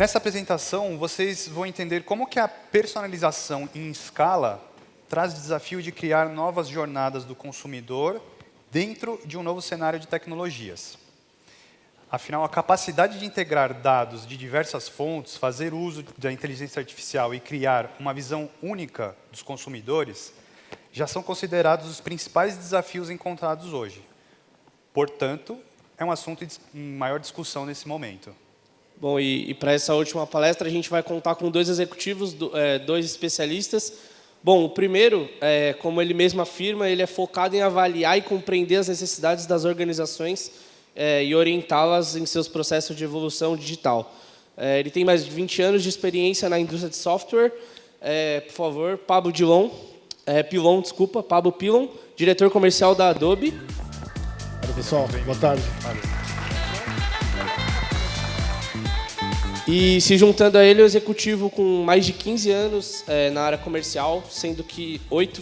Nessa apresentação, vocês vão entender como que a personalização em escala traz o desafio de criar novas jornadas do consumidor dentro de um novo cenário de tecnologias. Afinal, a capacidade de integrar dados de diversas fontes, fazer uso da inteligência artificial e criar uma visão única dos consumidores já são considerados os principais desafios encontrados hoje. Portanto, é um assunto em maior discussão nesse momento. Bom, e para essa última palestra, a gente vai contar com dois executivos, dois especialistas. Bom, o primeiro, como ele mesmo afirma, ele é focado em avaliar e compreender as necessidades das organizações e orientá-las em seus processos de evolução digital. Ele tem mais de 20 anos de experiência na indústria de software. Por favor, Pablo Pilon, diretor comercial da Adobe. Olá, pessoal, boa tarde. E se juntando a ele, o executivo com mais de 15 anos na área comercial, sendo que 8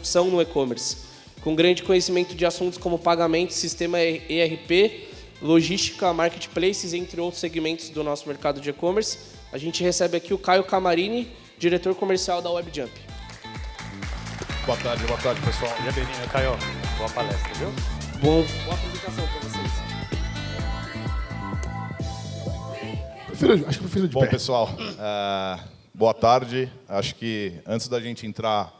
são no e-commerce, com grande conhecimento de assuntos como pagamento, sistema ERP, logística, marketplaces, entre outros segmentos do nosso mercado de e-commerce. A gente recebe aqui o Caio Camarini, diretor comercial da WebJump. Boa tarde, pessoal. E bem-vindo, Caio. Boa palestra, viu? Boa apresentação para vocês. Acho que prefiro de Bom, pé. pessoal, boa tarde. Acho que antes da gente entrar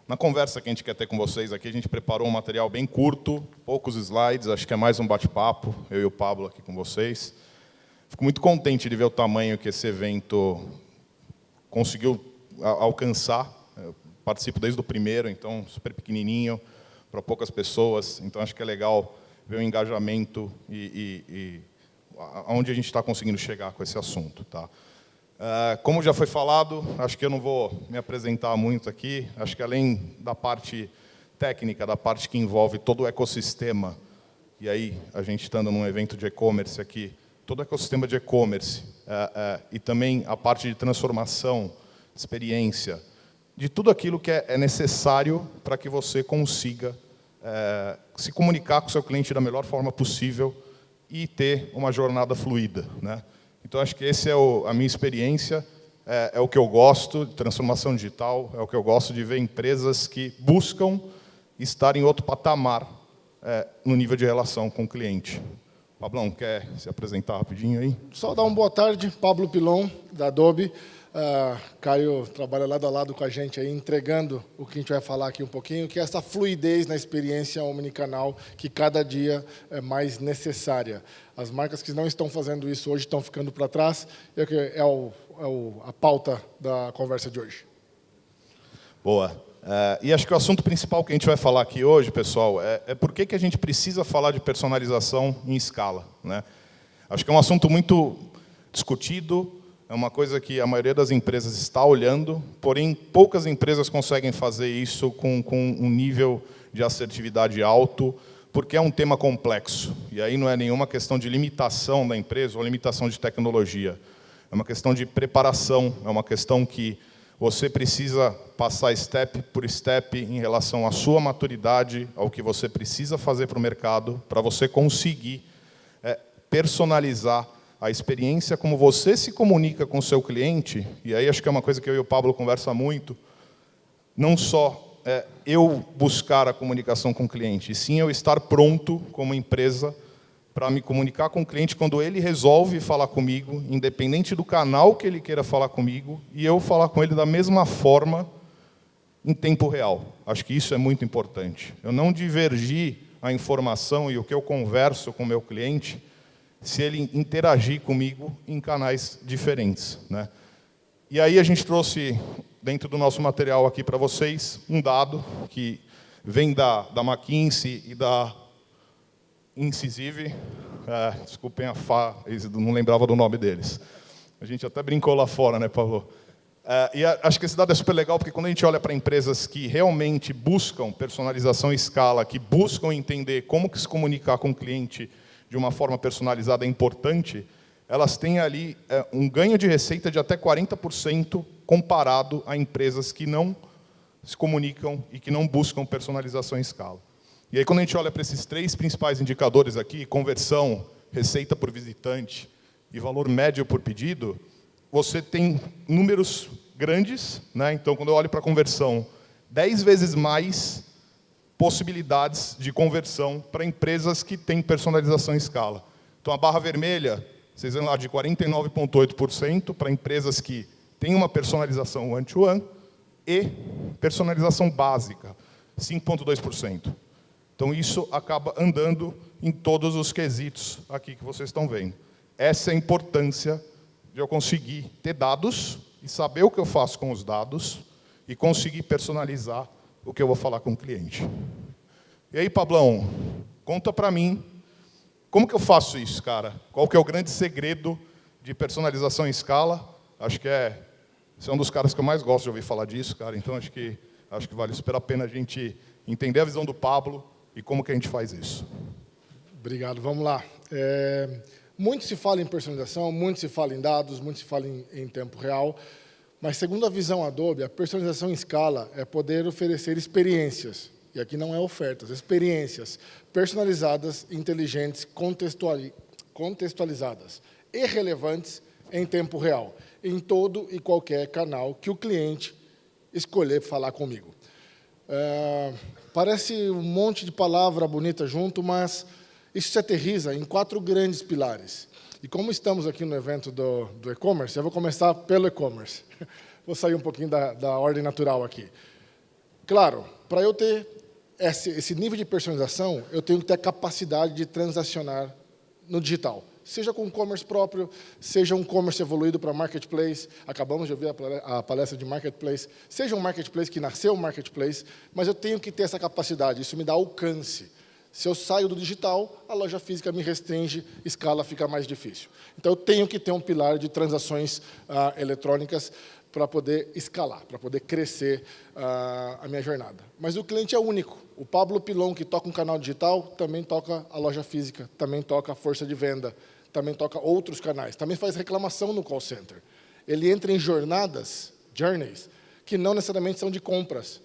na conversa que a gente quer ter com vocês aqui, a gente preparou um material bem curto, poucos slides, acho que é mais um bate-papo, eu e o Pablo aqui com vocês. Fico muito contente de ver o tamanho que esse evento conseguiu alcançar. Eu participo desde o primeiro, então super pequenininho, para poucas pessoas. Então acho que é legal ver o engajamento e aonde a gente está conseguindo chegar com esse assunto. Tá? Como já foi falado, acho que eu não vou me apresentar muito aqui. Acho que além da parte técnica, da parte que envolve todo o ecossistema, e aí a gente estando num evento de e-commerce aqui, todo o ecossistema de e-commerce, e também a parte de transformação, experiência, de tudo aquilo que é necessário para que você consiga se comunicar com o seu cliente da melhor forma possível e ter uma jornada fluida, né? Então, acho que essa é a minha experiência, é o que eu gosto de transformação digital, é o que eu gosto de ver empresas que buscam estar em outro patamar no nível de relação com o cliente. Pablão, quer se apresentar rapidinho aí? Só dar uma boa tarde, Pablo Pilon, da Adobe. Caio trabalha lado a lado com a gente aí, entregando o que a gente vai falar aqui um pouquinho, que é essa fluidez na experiência omnicanal que cada dia é mais necessária. As marcas que não estão fazendo isso hoje estão ficando para trás, a pauta da conversa de hoje. Boa. E acho que o assunto principal que a gente vai falar aqui hoje, pessoal, é por que a gente precisa falar de personalização em escala, né? Acho que é um assunto muito discutido, é uma coisa que a maioria das empresas está olhando, porém, poucas empresas conseguem fazer isso com um nível de assertividade alto, porque é um tema complexo. E aí não é nenhuma questão de limitação da empresa ou limitação de tecnologia. É uma questão de preparação, é uma questão que você precisa passar step por step em relação à sua maturidade, ao que você precisa fazer para o mercado, para você conseguir personalizar a experiência, como você se comunica com o seu cliente. E aí acho que é uma coisa que eu e o Pablo conversa muito, não só eu buscar a comunicação com o cliente, e sim eu estar pronto como empresa para me comunicar com o cliente quando ele resolve falar comigo, independente do canal que ele queira falar comigo, e eu falar com ele da mesma forma em tempo real. Acho que isso é muito importante. Eu não divergir a informação e o que eu converso com o meu cliente se ele interagir comigo em canais diferentes, né? E aí a gente trouxe, dentro do nosso material aqui para vocês, um dado que vem da McKinsey e da Incisive. Desculpem não lembrava do nome deles. A gente até brincou lá fora, né, Paulo? E acho que esse dado é super legal, porque quando a gente olha para empresas que realmente buscam personalização em escala, que buscam entender como que se comunicar com o cliente de uma forma personalizada é importante, elas têm ali um ganho de receita de até 40% comparado a empresas que não se comunicam e que não buscam personalização em escala. E aí, quando a gente olha para esses 3 principais indicadores aqui, conversão, receita por visitante e valor médio por pedido, você tem números grandes, né? Então, quando eu olho para a conversão, 10 vezes mais possibilidades de conversão para empresas que têm personalização em escala. Então, a barra vermelha, vocês vêem lá, de 49,8% para empresas que têm uma personalização one-to-one e personalização básica, 5,2%. Então, isso acaba andando em todos os quesitos aqui que vocês estão vendo. Essa é a importância de eu conseguir ter dados e saber o que eu faço com os dados e conseguir personalizar o que eu vou falar com o cliente. E aí, Pablão, conta para mim, como que eu faço isso, cara? Qual que é o grande segredo de personalização em escala? Acho que você é um dos caras que eu mais gosto de ouvir falar disso, cara. Então, acho que vale super a pena a gente entender a visão do Pablo e como que a gente faz isso. Obrigado, vamos lá. Muito se fala em personalização, muito se fala em dados, muito se fala em tempo real, mas segundo a visão Adobe, a personalização em escala é poder oferecer experiências, e aqui não é ofertas, experiências personalizadas, inteligentes, contextualizadas e relevantes em tempo real, em todo e qualquer canal que o cliente escolher falar comigo. Parece um monte de palavra bonita junto, mas isso se aterriza em 4 grandes pilares. E como estamos aqui no evento do e-commerce, eu vou começar pelo e-commerce. Vou sair um pouquinho da ordem natural aqui. Claro, para eu ter esse nível de personalização, eu tenho que ter a capacidade de transacionar no digital. Seja com e-commerce próprio, seja um e-commerce evoluído para marketplace. Acabamos de ouvir a palestra de marketplace. Seja um marketplace que nasceu um marketplace, mas eu tenho que ter essa capacidade, isso me dá alcance. Se eu saio do digital, a loja física me restringe, escala fica mais difícil. Então, eu tenho que ter um pilar de transações eletrônicas para poder escalar, para poder crescer a minha jornada. Mas o cliente é único. O Pablo Pilon, que toca um canal digital, também toca a loja física, também toca a força de venda, também toca outros canais, também faz reclamação no call center. Ele entra em jornadas, journeys, que não necessariamente são de compras.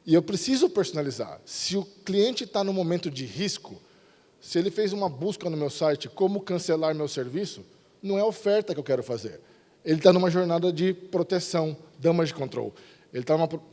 E eu preciso personalizar. Se o cliente está no momento de risco, se ele fez uma busca no meu site, como cancelar meu serviço, não é a oferta que eu quero fazer. Ele está numa jornada de proteção, damage control.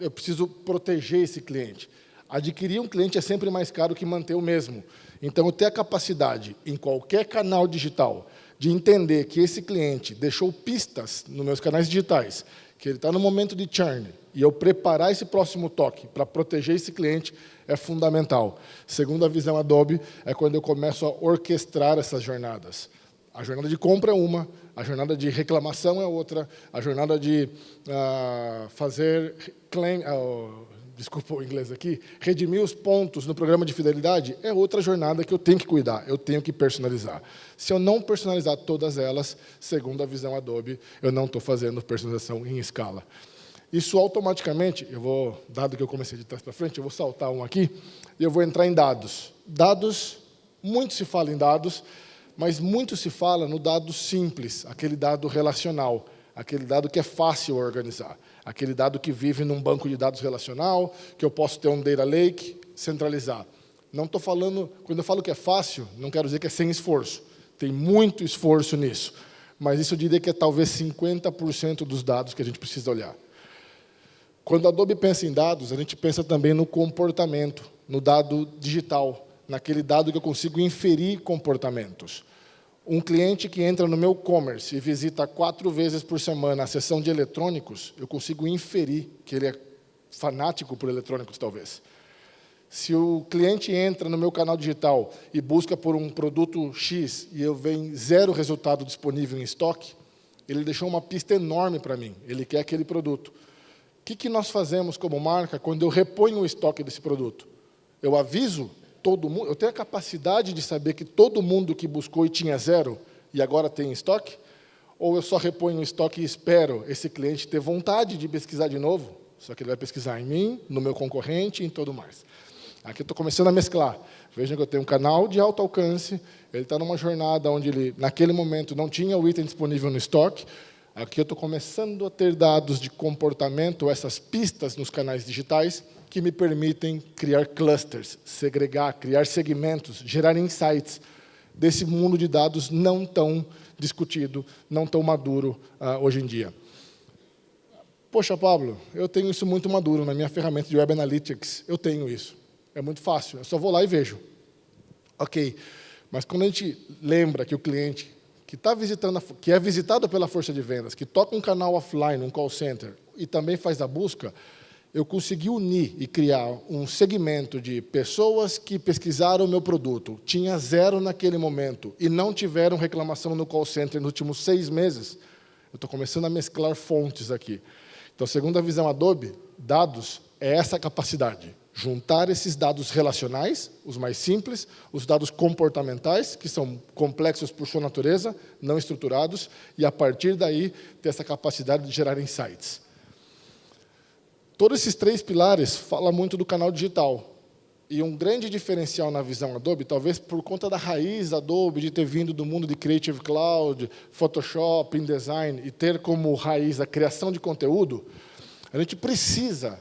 Eu preciso proteger esse cliente. Adquirir um cliente é sempre mais caro que manter o mesmo. Então, eu ter a capacidade, em qualquer canal digital, de entender que esse cliente deixou pistas nos meus canais digitais, que ele está no momento de churn, e eu preparar esse próximo toque para proteger esse cliente é fundamental. Segundo a visão Adobe, é quando eu começo a orquestrar essas jornadas. A jornada de compra é uma, a jornada de reclamação é outra, a jornada de fazer claim, desculpa o inglês aqui, redimir os pontos no programa de fidelidade é outra jornada que eu tenho que cuidar, eu tenho que personalizar. Se eu não personalizar todas elas, segundo a visão Adobe, eu não estou fazendo personalização em escala. Isso automaticamente, dado que eu comecei de trás para frente, eu vou saltar um aqui, e eu vou entrar em dados. Dados, muito se fala em dados, mas muito se fala no dado simples, aquele dado relacional, aquele dado que é fácil organizar, aquele dado que vive num banco de dados relacional, que eu posso ter um data lake, centralizar. Não estou falando, quando eu falo que é fácil, não quero dizer que é sem esforço. Tem muito esforço nisso, mas isso eu diria que é talvez 50% dos dados que a gente precisa olhar. Quando a Adobe pensa em dados, a gente pensa também no comportamento, no dado digital, naquele dado que eu consigo inferir comportamentos. Um cliente que entra no meu e-commerce e visita 4 vezes por semana a seção de eletrônicos, eu consigo inferir que ele é fanático por eletrônicos, talvez. Se o cliente entra no meu canal digital e busca por um produto X e eu vejo 0 resultado disponível em estoque, ele deixou uma pista enorme para mim, ele quer aquele produto. O que nós fazemos como marca quando eu reponho o estoque desse produto? Eu aviso todo mundo, eu tenho a capacidade de saber que todo mundo que buscou e tinha 0 e agora tem estoque? Ou eu só reponho o estoque e espero esse cliente ter vontade de pesquisar de novo? Só que ele vai pesquisar em mim, no meu concorrente e em tudo mais. Aqui eu estou começando a mesclar. Vejam que eu tenho um canal de alto alcance, ele está numa jornada onde ele, naquele momento, não tinha o item disponível no estoque. Aqui eu estou começando a ter dados de comportamento, essas pistas nos canais digitais, que me permitem criar clusters, segregar, criar segmentos, gerar insights desse mundo de dados não tão discutido, não tão maduro hoje em dia. Poxa, Pablo, eu tenho isso muito maduro na minha ferramenta de Web Analytics. Eu tenho isso. É muito fácil, eu só vou lá e vejo. Ok, mas quando a gente lembra que o cliente que é visitado pela força de vendas, que toca um canal offline, um call center, e também faz a busca, eu consegui unir e criar um segmento de pessoas que pesquisaram o meu produto, tinha 0 naquele momento, e não tiveram reclamação no call center nos últimos 6 meses. Eu estou começando a mesclar fontes aqui. Então, segundo a visão Adobe, dados é essa capacidade. Juntar esses dados relacionais, os mais simples, os dados comportamentais, que são complexos por sua natureza, não estruturados, e, a partir daí, ter essa capacidade de gerar insights. Todos esses 3 pilares falam muito do canal digital. E um grande diferencial na visão Adobe, talvez por conta da raiz Adobe, de ter vindo do mundo de Creative Cloud, Photoshop, InDesign, e ter como raiz a criação de conteúdo, a gente precisa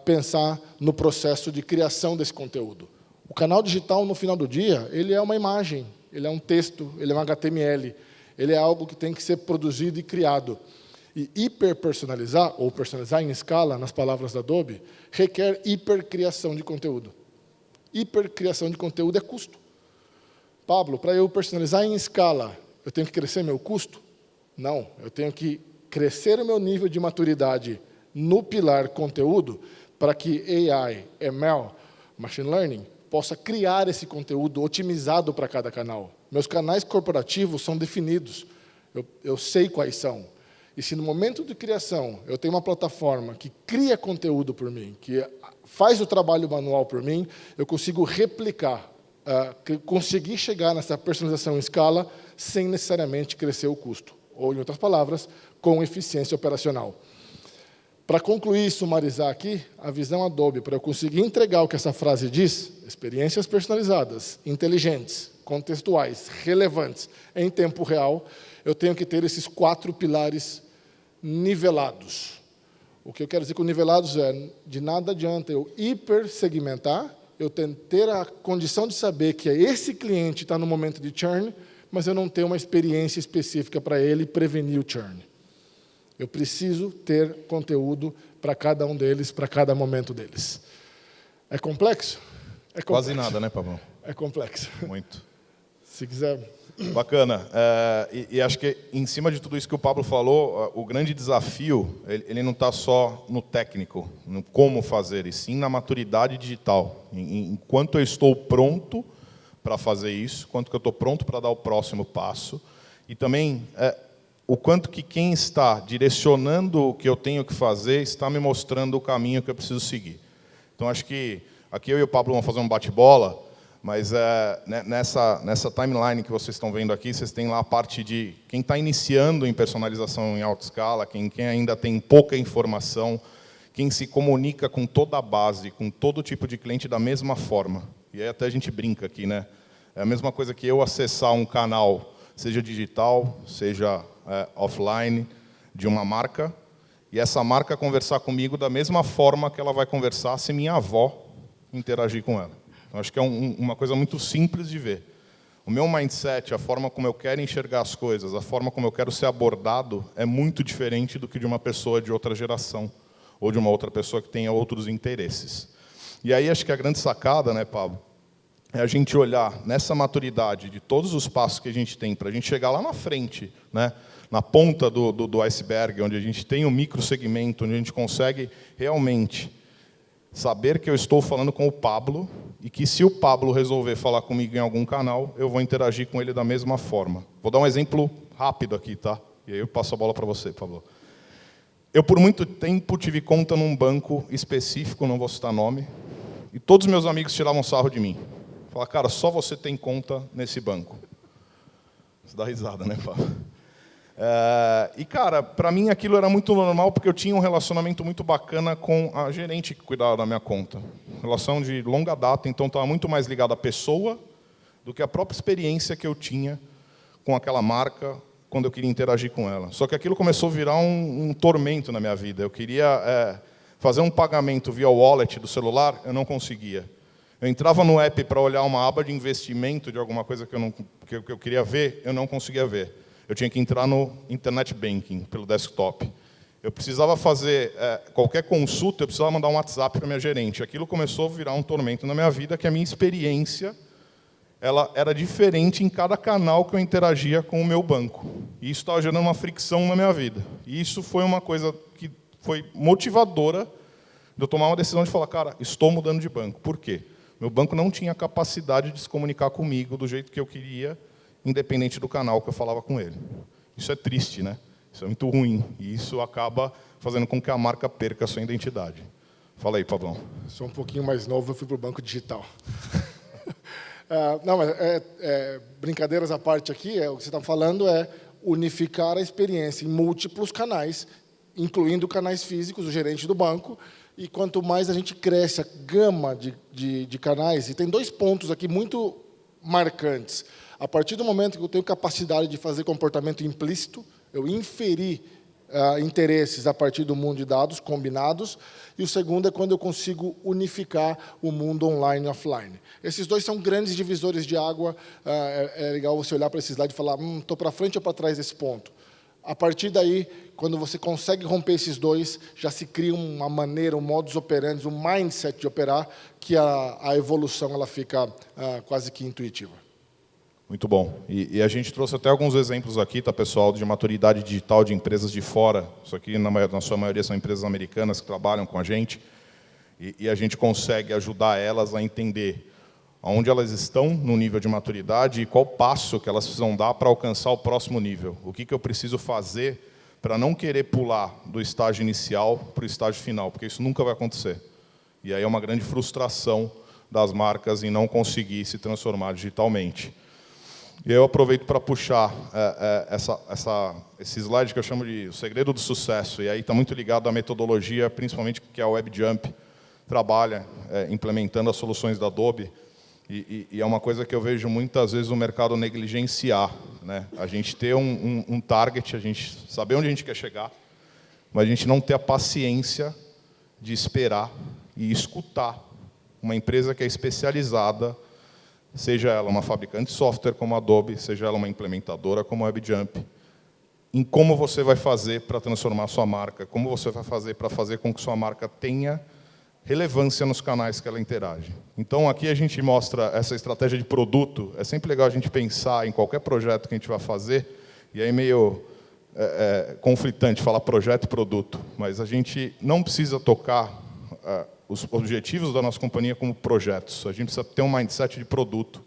pensar no processo de criação desse conteúdo. O canal digital, no final do dia, ele é uma imagem, ele é um texto, ele é um HTML, ele é algo que tem que ser produzido e criado. E hiperpersonalizar, ou personalizar em escala, nas palavras da Adobe, requer hipercriação de conteúdo. Hipercriação de conteúdo é custo. Pablo, para eu personalizar em escala, eu tenho que crescer meu custo? Não, eu tenho que crescer o meu nível de maturidade no pilar conteúdo, para que AI, ML, Machine Learning, possa criar esse conteúdo otimizado para cada canal. Meus canais corporativos são definidos, eu sei quais são. E se no momento de criação eu tenho uma plataforma que cria conteúdo por mim, que faz o trabalho manual por mim, eu consigo replicar, conseguir chegar nessa personalização em escala sem necessariamente crescer o custo. Ou, em outras palavras, com eficiência operacional. Para concluir e sumarizar aqui, a visão Adobe, para eu conseguir entregar o que essa frase diz, experiências personalizadas, inteligentes, contextuais, relevantes, em tempo real, eu tenho que ter esses 4 pilares nivelados. O que eu quero dizer com nivelados é, de nada adianta eu hipersegmentar, eu ter a condição de saber que esse cliente está no momento de churn, mas eu não ter uma experiência específica para ele prevenir o churn. Eu preciso ter conteúdo para cada um deles, para cada momento deles. É complexo? É complexo. Quase nada, né, Pablo? É complexo. Muito. Se quiser... Bacana. E acho que, em cima de tudo isso que o Pablo falou, o grande desafio, ele não está só no técnico, no como fazer, e sim na maturidade digital. Enquanto eu estou pronto para fazer isso, quanto que eu estou pronto para dar o próximo passo, e também... o quanto que quem está direcionando o que eu tenho que fazer está me mostrando o caminho que eu preciso seguir. Então, acho que aqui eu e o Pablo vamos fazer um bate-bola, mas nessa timeline que vocês estão vendo aqui, vocês têm lá a parte de quem está iniciando em personalização em alta escala, quem ainda tem pouca informação, quem se comunica com toda a base, com todo tipo de cliente da mesma forma. E aí até a gente brinca aqui, né? É a mesma coisa que eu acessar um canal, seja digital, seja offline, de uma marca, e essa marca conversar comigo da mesma forma que ela vai conversar se minha avó interagir com ela. Então, acho que é uma coisa muito simples de ver. O meu mindset, a forma como eu quero enxergar as coisas, a forma como eu quero ser abordado, é muito diferente do que de uma pessoa de outra geração, ou de uma outra pessoa que tenha outros interesses. E aí, acho que a grande sacada, né, Pablo, é a gente olhar nessa maturidade de todos os passos que a gente tem para a gente chegar lá na frente, né, na ponta do iceberg, onde a gente tem um microsegmento, onde a gente consegue realmente saber que eu estou falando com o Pablo e que, se o Pablo resolver falar comigo em algum canal, eu vou interagir com ele da mesma forma. Vou dar um exemplo rápido aqui, tá? E aí eu passo a bola para você, Pablo. Eu, por muito tempo, tive conta num banco específico, não vou citar nome, e todos os meus amigos tiravam sarro de mim. Falaram, cara, só você tem conta nesse banco. Você dá risada, né, Pablo? E, cara, para mim aquilo era muito normal, porque eu tinha um relacionamento muito bacana com a gerente que cuidava da minha conta. Relação de longa data, então estava muito mais ligado à pessoa do que à própria experiência que eu tinha com aquela marca quando eu queria interagir com ela. Só que aquilo começou a virar um tormento na minha vida. Eu queria fazer um pagamento via wallet do celular, eu não conseguia. Eu entrava no app para olhar uma aba de investimento de alguma coisa que eu queria ver, eu não conseguia ver. eu tinha que entrar no Internet Banking, pelo desktop. Eu precisava fazer qualquer consulta, eu precisava mandar um WhatsApp para minha gerente. Aquilo começou a virar um tormento na minha vida, que a minha experiência ela era diferente em cada canal que eu interagia com o meu banco. E isso estava gerando uma fricção na minha vida. E isso foi uma coisa que foi motivadora de eu tomar uma decisão de falar, cara, estou mudando de banco. Por quê? Meu banco não tinha capacidade de se comunicar comigo do jeito que eu queria, independente do canal que eu falava com ele. Isso é triste, né? Isso é muito ruim. E isso acaba fazendo com que a marca perca a sua identidade. Fala aí, Pablão. Sou um pouquinho mais novo, eu fui para o banco digital. Não, mas brincadeiras à parte aqui, o que você está falando é unificar a experiência em múltiplos canais, incluindo canais físicos, o gerente do banco, e quanto mais a gente cresce a gama de canais, e tem 2 pontos aqui muito marcantes. A partir do momento que eu tenho capacidade de fazer comportamento implícito, eu inferir interesses a partir do mundo de dados combinados, e o segundo é quando eu consigo unificar o mundo online e offline. Esses 2 são grandes divisores de água. É legal você olhar para esse slide e falar, estou para frente ou para trás desse ponto. A partir daí, quando você consegue romper esses 2, já se cria uma maneira, um modus operandi, um mindset de operar, que a evolução ela fica quase que intuitiva. Muito bom. E a gente trouxe até alguns exemplos aqui, tá, pessoal, de maturidade digital de empresas de fora. Isso aqui, na sua maioria, são empresas americanas que trabalham com a gente. E a gente consegue ajudar elas a entender onde elas estão no nível de maturidade e qual passo que elas precisam dar para alcançar o próximo nível. O que eu preciso fazer para não querer pular do estágio inicial para o estágio final, porque isso nunca vai acontecer. E aí é uma grande frustração das marcas em não conseguir se transformar digitalmente. E eu aproveito para puxar esse slide que eu chamo de o segredo do sucesso. E aí está muito ligado à metodologia, principalmente que a WebJump trabalha implementando as soluções da Adobe. E é uma coisa que eu vejo muitas vezes o mercado negligenciar, né? A gente ter um target, a gente saber onde a gente quer chegar, mas a gente não ter a paciência de esperar e escutar uma empresa que é especializada, seja ela uma fabricante de software como a Adobe, seja ela uma implementadora como a WebJump, em como você vai fazer para transformar a sua marca, como você vai fazer para fazer com que sua marca tenha relevância nos canais que ela interage. Então, aqui a gente mostra essa estratégia de produto. É sempre legal a gente pensar em qualquer projeto que a gente vai fazer, e aí meio conflitante falar projeto e produto, mas a gente não precisa tocar os objetivos da nossa companhia como projetos. A gente precisa ter um mindset de produto,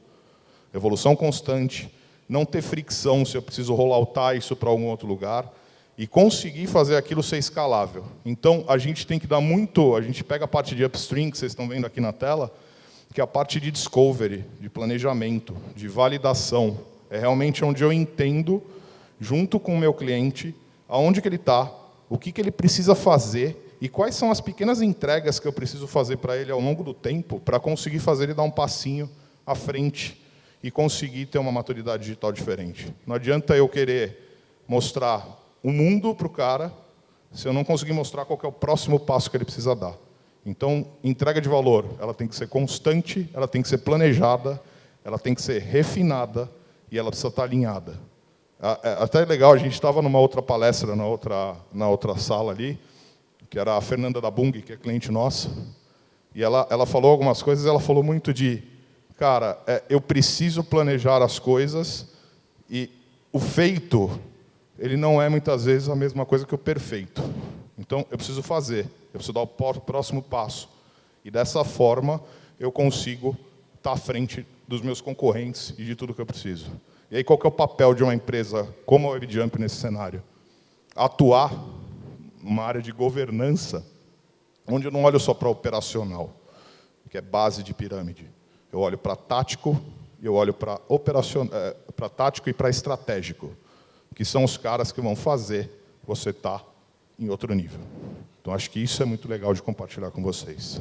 evolução constante, não ter fricção se eu preciso rolloutar isso para algum outro lugar e conseguir fazer aquilo ser escalável. Então, a gente tem que dar muito... A gente pega a parte de upstream, que vocês estão vendo aqui na tela, que é a parte de discovery, de planejamento, de validação. É realmente onde eu entendo, junto com o meu cliente, aonde que ele está, o que ele precisa fazer e quais são as pequenas entregas que eu preciso fazer para ele ao longo do tempo para conseguir fazer ele dar um passinho à frente e conseguir ter uma maturidade digital diferente. Não adianta eu querer mostrar o mundo para o cara se eu não conseguir mostrar qual que é o próximo passo que ele precisa dar. Então, entrega de valor, ela tem que ser constante, ela tem que ser planejada, ela tem que ser refinada e ela precisa estar alinhada. Até é legal, a gente estava numa outra palestra, na outra sala ali, que era a Fernanda da Bung, que é cliente nossa, e ela falou algumas coisas, ela falou muito de, cara, eu preciso planejar as coisas e o feito, ele não é muitas vezes a mesma coisa que o perfeito. Então, eu preciso fazer, eu preciso dar o próximo passo. E dessa forma, eu consigo estar à frente dos meus concorrentes e de tudo que eu preciso. E aí, qual que é o papel de uma empresa como a WebJump nesse cenário? Atuar numa área de governança, onde eu não olho só para operacional, que é base de pirâmide. Eu olho para tático, eu olho para tático e para estratégico, que são os caras que vão fazer você estar em outro nível. Então, acho que isso é muito legal de compartilhar com vocês.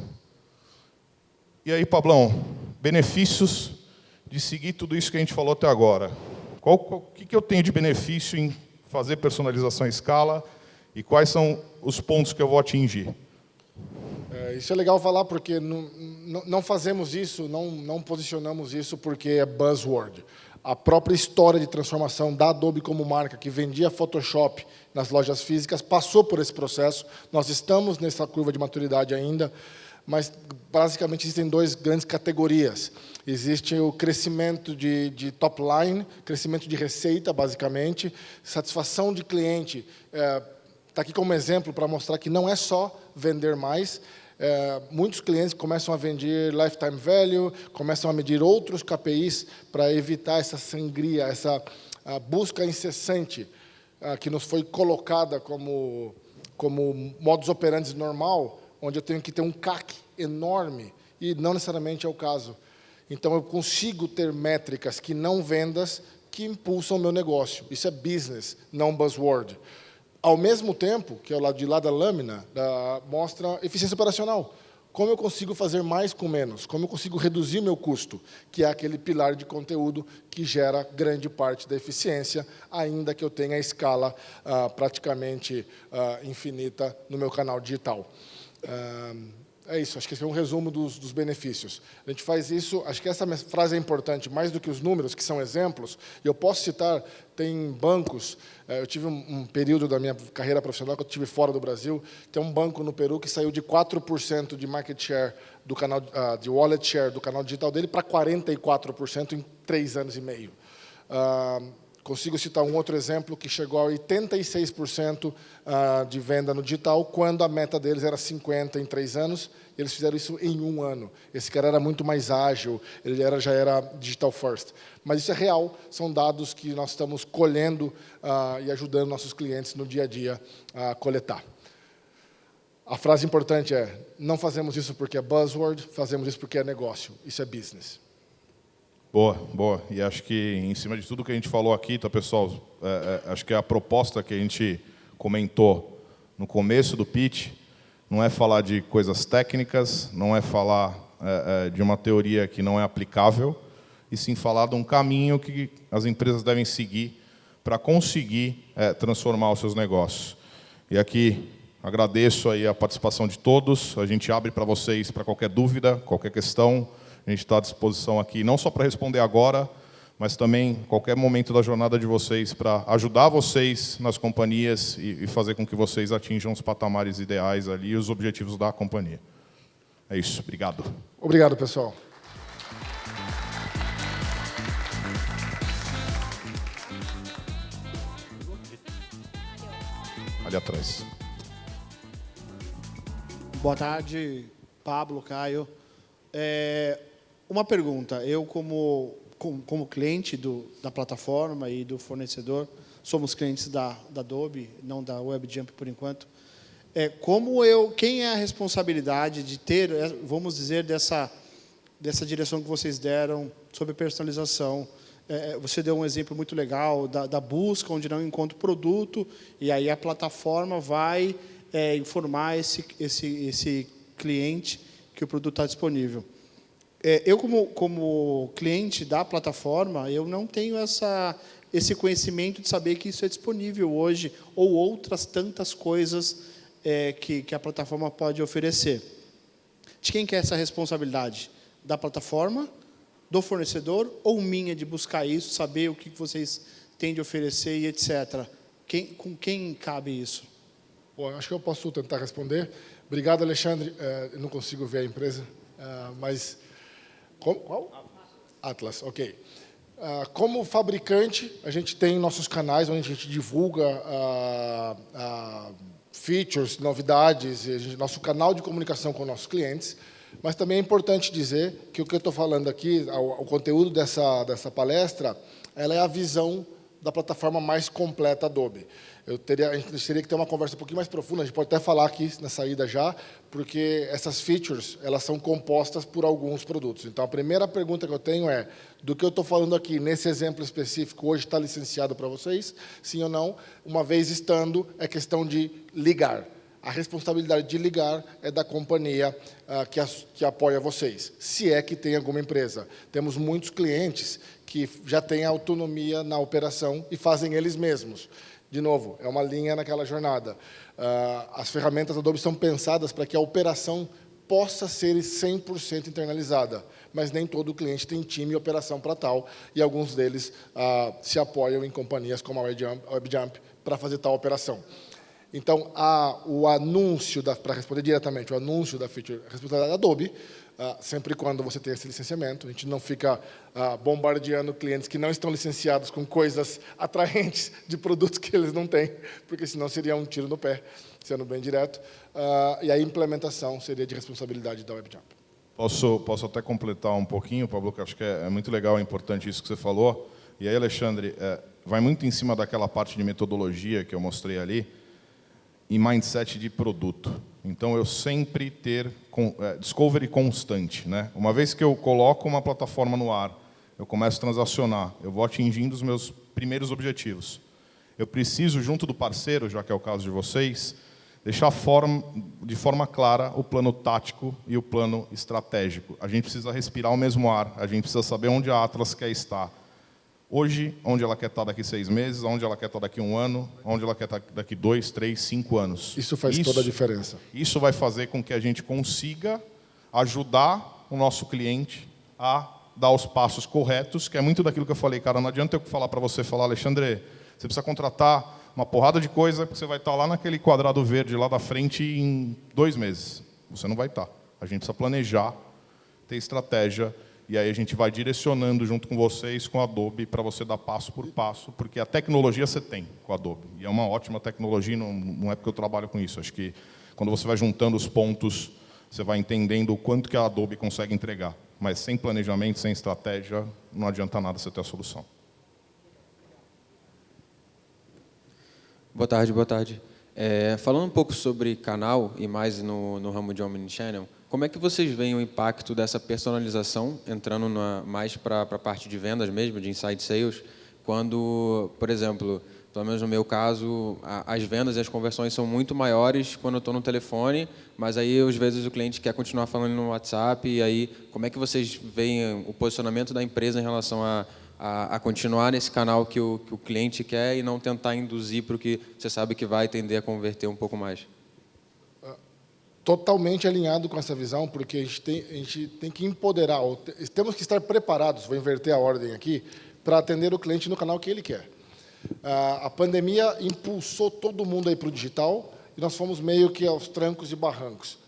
E aí, Pablão, benefícios de seguir tudo isso que a gente falou até agora. O que eu tenho de benefício em fazer personalização em escala e quais são os pontos que eu vou atingir? Isso é legal falar porque não fazemos isso, não posicionamos isso porque é buzzword. a própria história de transformação da Adobe como marca, que vendia Photoshop nas lojas físicas, passou por esse processo. Nós estamos nessa curva de maturidade ainda, mas, basicamente, existem duas grandes categorias. Existe o crescimento de top line, crescimento de receita, basicamente, satisfação de cliente. Está aqui como exemplo para mostrar que não é só vender mais. Muitos clientes começam a vender lifetime value, começam a medir outros KPIs para evitar essa sangria, essa busca incessante que nos foi colocada como modus operandi normal, onde eu tenho que ter um CAC enorme, e não necessariamente é o caso. Então, eu consigo ter métricas que não vendas, que impulsam o meu negócio. Isso é business, não buzzword. Ao mesmo tempo, que é o lado de lá da lâmina, mostra eficiência operacional. Como eu consigo fazer mais com menos? Como eu consigo reduzir meu custo? Que é aquele pilar de conteúdo que gera grande parte da eficiência, ainda que eu tenha a escala praticamente infinita no meu canal digital. É isso, acho que esse é um resumo dos benefícios. A gente faz isso, acho que essa frase é importante, mais do que os números, que são exemplos. E eu posso citar, tem bancos, eu tive um período da minha carreira profissional que eu tive fora do Brasil, tem um banco no Peru que saiu de 4% de market share do canal, de wallet share do canal digital dele para 44% em 3 anos e meio. Consigo citar um outro exemplo que chegou a 86% de venda no digital, quando a meta deles era 50% em 3 anos, e eles fizeram isso em 1 ano. Esse cara era muito mais ágil, ele já era digital first. Mas isso é real, são dados que nós estamos colhendo e ajudando nossos clientes no dia a dia a coletar. A frase importante é: não fazemos isso porque é buzzword, fazemos isso porque é negócio. Isso é business. Boa, boa. E acho que, em cima de tudo que a gente falou aqui, tá, pessoal, acho que a proposta que a gente comentou no começo do pitch não é falar de coisas técnicas, não é falar de uma teoria que não é aplicável, e sim falar de um caminho que as empresas devem seguir para conseguir transformar os seus negócios. E aqui agradeço aí a participação de todos, a gente abre para vocês para qualquer dúvida, qualquer questão. A gente está à disposição aqui, não só para responder agora, mas também qualquer momento da jornada de vocês, para ajudar vocês nas companhias e fazer com que vocês atinjam os patamares ideais ali e os objetivos da companhia. É isso, obrigado. Obrigado, pessoal. Ali atrás. Boa tarde, Pablo, Caio. Uma pergunta. Eu, como cliente da plataforma e do fornecedor, somos clientes da Adobe, não da WebJump por enquanto. Quem é a responsabilidade de ter, vamos dizer, dessa direção que vocês deram sobre personalização? Você deu um exemplo muito legal da busca, onde não encontra o produto, e aí a plataforma vai informar esse cliente que o produto está disponível. Eu, como cliente da plataforma, eu não tenho esse conhecimento de saber que isso é disponível hoje, ou outras tantas coisas que a plataforma pode oferecer. De quem que é essa responsabilidade? Da plataforma, do fornecedor, ou minha de buscar isso, saber o que vocês têm de oferecer e etc. Com quem cabe isso? Bom, acho que eu posso tentar responder. Obrigado, Alexandre. Eu não consigo ver a empresa, mas... Qual? Atlas, ok. Como fabricante, a gente tem nossos canais onde a gente divulga features, novidades, nosso canal de comunicação com nossos clientes, mas também é importante dizer que o que eu estou falando aqui, o conteúdo dessa palestra, ela é a visão da plataforma mais completa Adobe. A gente teria que ter uma conversa um pouquinho mais profunda, a gente pode até falar aqui na saída já, porque essas features, elas são compostas por alguns produtos. Então, a primeira pergunta que eu tenho é, do que eu estou falando aqui, nesse exemplo específico, hoje está licenciado para vocês? Sim ou não? Uma vez estando, é questão de ligar. A responsabilidade de ligar é da companhia que apoia vocês, se é que tem alguma empresa. Temos muitos clientes que já têm autonomia na operação e fazem eles mesmos. De novo, é uma linha naquela jornada. As ferramentas Adobe são pensadas para que a operação possa ser 100% internalizada, mas nem todo cliente tem time e operação para tal, e alguns deles se apoiam em companhias como a WebJump para fazer tal operação. Então, o anúncio, para responder diretamente, o anúncio da feature é responsabilidade da Adobe, sempre quando você tem esse licenciamento. A gente não fica bombardeando clientes que não estão licenciados com coisas atraentes de produtos que eles não têm, porque senão seria um tiro no pé, sendo bem direto. E a implementação seria de responsabilidade da WebJump. Posso até completar um pouquinho, Pablo, que acho que é muito legal, é importante isso que você falou. E aí, Alexandre, vai muito em cima daquela parte de metodologia que eu mostrei ali, e mindset de produto. Então, eu sempre ter discovery constante, né? Uma vez que eu coloco uma plataforma no ar, eu começo a transacionar, eu vou atingindo os meus primeiros objetivos. Eu preciso, junto do parceiro, já que é o caso de vocês, deixar de forma clara o plano tático e o plano estratégico. A gente precisa respirar o mesmo ar, a gente precisa saber onde a Atlas quer estar. Hoje, onde ela quer estar daqui 6 meses, onde ela quer estar daqui 1 ano, onde ela quer estar daqui 2, 3, 5 anos. Isso faz toda a diferença. Isso vai fazer com que a gente consiga ajudar o nosso cliente a dar os passos corretos, que é muito daquilo que eu falei, cara, não adianta eu falar para você, Alexandre, você precisa contratar uma porrada de coisa, porque você vai estar lá naquele quadrado verde lá da frente em 2 meses. Você não vai estar. A gente precisa planejar, ter estratégia, e aí a gente vai direcionando junto com vocês, com a Adobe, para você dar passo por passo, porque a tecnologia você tem com a Adobe. E é uma ótima tecnologia, não é porque eu trabalho com isso. Acho que quando você vai juntando os pontos, você vai entendendo o quanto que a Adobe consegue entregar. Mas sem planejamento, sem estratégia, não adianta nada você ter a solução. Boa tarde, boa tarde. Falando um pouco sobre canal e mais no ramo de Omnichannel, como é que vocês veem o impacto dessa personalização, entrando mais para a parte de vendas mesmo, de inside sales, quando, por exemplo, pelo menos no meu caso, as vendas e as conversões são muito maiores quando eu estou no telefone, mas aí, às vezes, o cliente quer continuar falando no WhatsApp, e aí, como é que vocês veem o posicionamento da empresa em relação a continuar nesse canal que o cliente quer e não tentar induzir para o que você sabe que vai tender a converter um pouco mais? Totalmente alinhado com essa visão, porque a gente tem que empoderar, temos que estar preparados, vou inverter a ordem aqui, para atender o cliente no canal que ele quer. A pandemia impulsou todo mundo aí para o digital, e nós fomos meio que aos trancos e barrancos.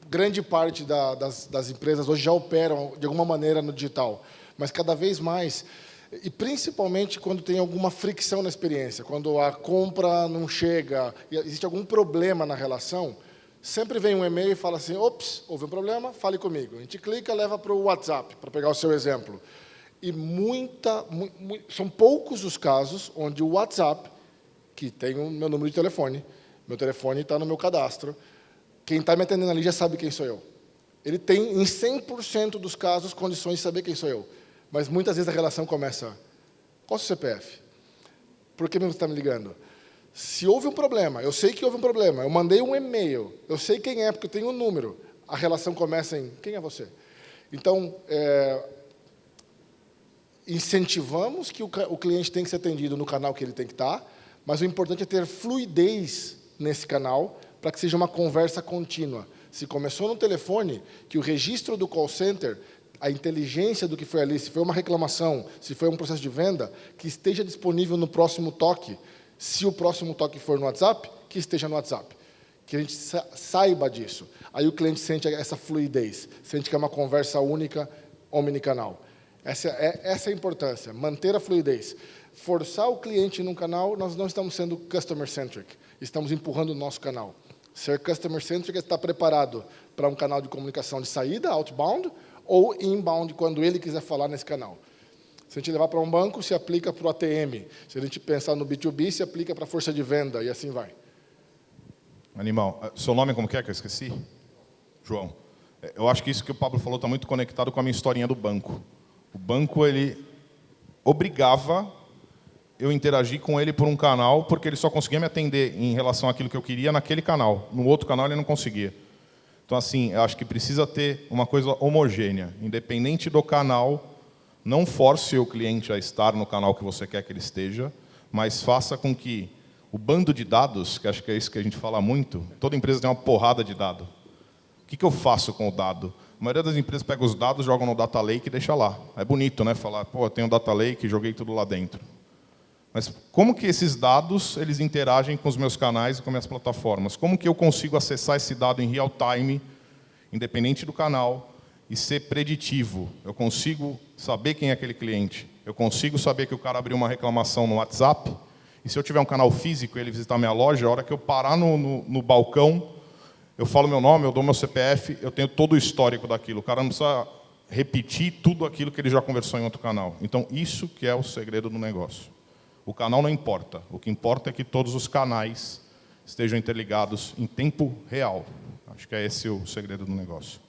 Grande parte das empresas hoje já operam, de alguma maneira, no digital, mas cada vez mais, e principalmente quando tem alguma fricção na experiência, quando a compra não chega, e existe algum problema na relação, sempre vem um e-mail e fala assim, ops, houve um problema, fale comigo. A gente clica e leva para o WhatsApp, para pegar o seu exemplo. E são poucos os casos onde o WhatsApp, que tem o meu número de telefone, meu telefone está no meu cadastro, quem está me atendendo ali já sabe quem sou eu. Ele tem, em 100% dos casos, condições de saber quem sou eu. Mas muitas vezes a relação começa, qual é o seu CPF? Por que você está me ligando? Se houve um problema, eu sei que houve um problema, eu mandei um e-mail, eu sei quem é, porque eu tenho um número, a relação começa em, quem é você? Então, incentivamos que o cliente tem que ser atendido no canal que ele tem que estar, mas o importante é ter fluidez nesse canal, para que seja uma conversa contínua. Se começou no telefone, que o registro do call center, a inteligência do que foi ali, se foi uma reclamação, se foi um processo de venda, que esteja disponível no próximo toque. Se o próximo toque for no WhatsApp, que esteja no WhatsApp. Que a gente saiba disso. Aí o cliente sente essa fluidez, sente que é uma conversa única, omnicanal. Essa é a importância, manter a fluidez. Forçar o cliente num canal, nós não estamos sendo customer-centric, estamos empurrando o nosso canal. Ser customer-centric é estar preparado para um canal de comunicação de saída, outbound, ou inbound, quando ele quiser falar nesse canal. Se a gente levar para um banco, se aplica para o ATM. Se a gente pensar no B2B, se aplica para a força de venda, e assim vai. Animal. Seu nome como que é, que eu esqueci? João. Eu acho que isso que o Pablo falou está muito conectado com a minha historinha do banco. O banco, ele obrigava eu interagir com ele por um canal, porque ele só conseguia me atender em relação àquilo que eu queria naquele canal. No outro canal, ele não conseguia. Então, assim, eu acho que precisa ter uma coisa homogênea. Independente do canal, não force o cliente a estar no canal que você quer que ele esteja, mas faça com que o bando de dados, que acho que é isso que a gente fala muito, toda empresa tem uma porrada de dado. que eu faço com o dado? A maioria das empresas pega os dados, joga no data lake e deixa lá. É bonito, né? Falar, pô, eu tenho um data lake, joguei tudo lá dentro. Mas como que esses dados eles interagem com os meus canais e com as minhas plataformas? Como que eu consigo acessar esse dado em real time, independente do canal, e ser preditivo? Eu consigo saber quem é aquele cliente. Eu consigo saber que o cara abriu uma reclamação no WhatsApp. E se eu tiver um canal físico e ele visitar minha loja, a hora que eu parar no balcão, eu falo meu nome, eu dou meu CPF, eu tenho todo o histórico daquilo. O cara não precisa repetir tudo aquilo que ele já conversou em outro canal. Então, isso que é o segredo do negócio. O canal não importa. O que importa é que todos os canais estejam interligados em tempo real. Acho que é esse o segredo do negócio.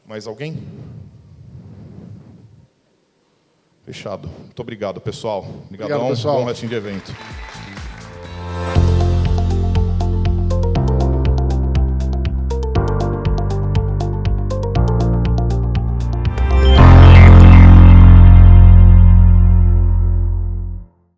Mais alguém? Fechado. Muito obrigado, pessoal. Obrigadão. Obrigado, pessoal. Bom restinho de evento.